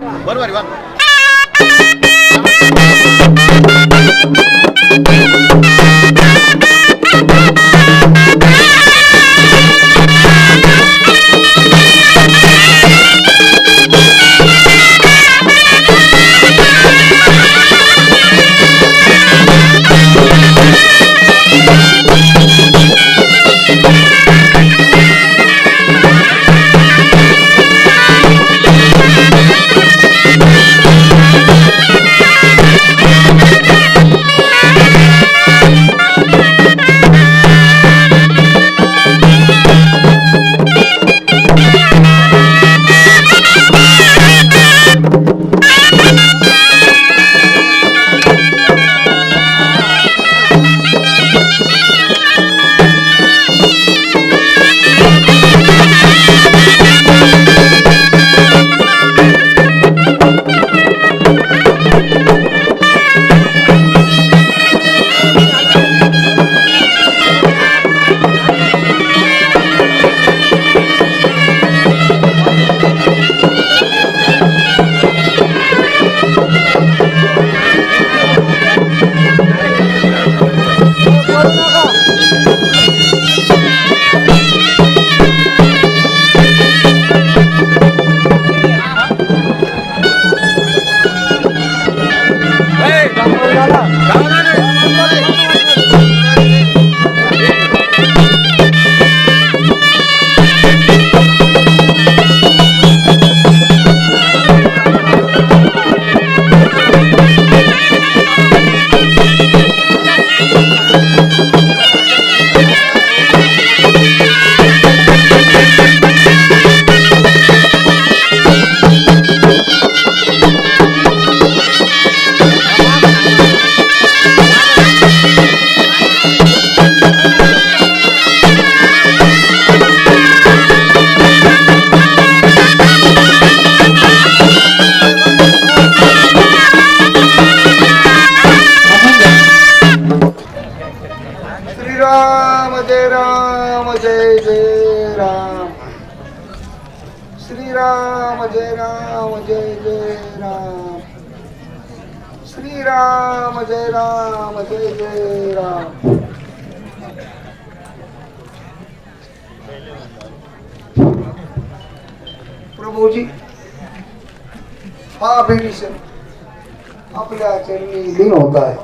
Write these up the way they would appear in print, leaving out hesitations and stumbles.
बरोबर आहे. श्रीराम जय राम जय जय राम. श्रीराम जय राम जय जय राम. प्रभूजी हा अभिषेक आपल्या चरणी लीन होता है.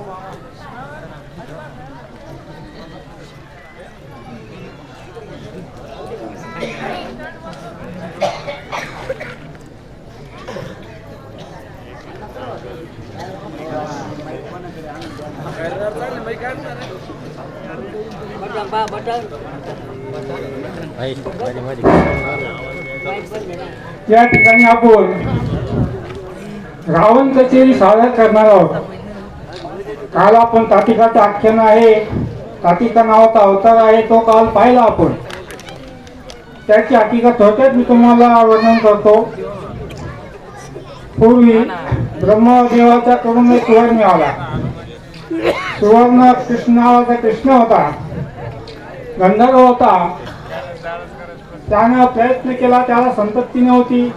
या ठिकाणी आपण रावण कचेरी सादर करणार आहोत. काल आपण तातिकाचं आख्यान आहे, तातिका नावाचा अवतार आहे, तो काल पाहिला आपण. त्याची हकीकत थोडक्यात मी तुम्हाला वर्णन करतो. पूर्वी ब्रह्मदेवाच्या कडून एक वर मिळाला. सुवर्ण कृष्ण नावाचा कृष्ण होता, गंधर्व होता. त्यानं प्रयत्न केला, त्याला संतती नव्हती.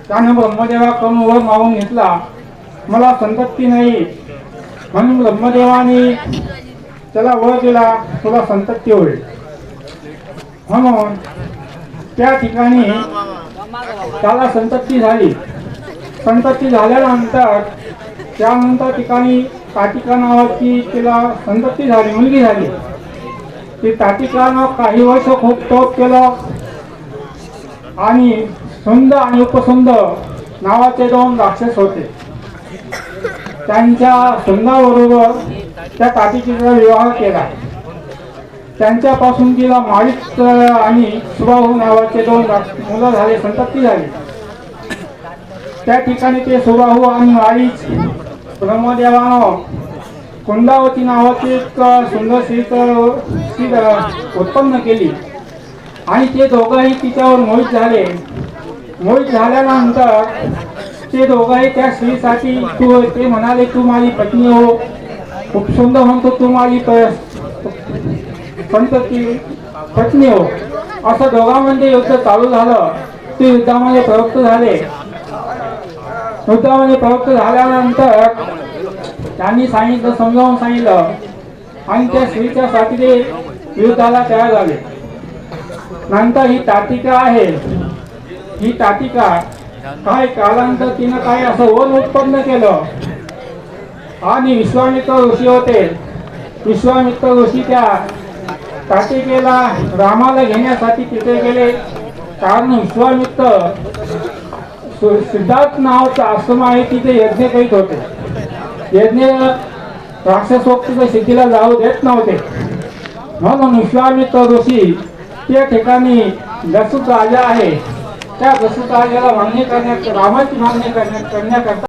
त्यानं ब्रह्मदेवाकडून वर मागून घेतला, मला संतती नाही. म्हणून ब्रह्मदेवाने त्याला वर दिला, तुला संतती होईल. म्हणून त्या ठिकाणी त्याला संतती झाली. संतती झाल्यानंतर त्यानंतर ठिकाणी तातिका नावाची तिला संतती झाली, मुलगी झाली. ती तातिकानं काही वर्ष खूप तप केलं आणि सुंद आणि उपसुंद नावाचे दोन राक्षस होते. त्यांच्या सुंदाबरोबर त्या तातिकेचा विवाह केला. त्यांच्यापासून तिला माळीक आणि सुबाहू नावाचे दोन मुलं झाले, संतती झाली. त्या ठिकाणी ते सुबाहू आणि माळीच ब्रह्मदेवानं कुंडावती नावाची एक सुंदर स्त्री उत्पन्न केली आणि ते दोघंही तिच्यावर मोहित झाले. मोहित झाल्यानंतर ते दोघंही त्या स्त्रीसाठी ते म्हणाले, तू माझी पत्नी हो. खूप सुंदर म्हणतो, तू माझी पत्नी हो. असं दोघांमध्ये युद्ध चालू झालं. ते युद्धामध्ये प्रवृत्त झाले युद्धामध्ये प्रवृत्त झाल्यानंतर त्यांनी सांगितलं, समजावून सांगितलं आणि त्या स्त्रीच्या साथीने युद्धाला तयार झाले. नंतर ही तातिका आहे, ही तातिका काय कालांतर तिनं काय असं वन उत्पन्न केलं आणि विश्वामित्र ऋषी होते. विश्वामित्र ऋषी त्या तातिकेला रामाला घेण्यासाठी तिथे गेले. कारण विश्वामित्र सिद्धार्थ नावाचा आश्रम आहे, तिथे यज्ञ करीत होते. यज्ञ राक्षसोक्तीच्या सिद्धीला जाऊ देत नव्हते. म्हणून विश्वामित्र ऋषी त्या ठिकाणी दशरथ राजा आहे, त्या दशरथ राजाला मान्य करण्यात, रामाची मान्य करण्याकरता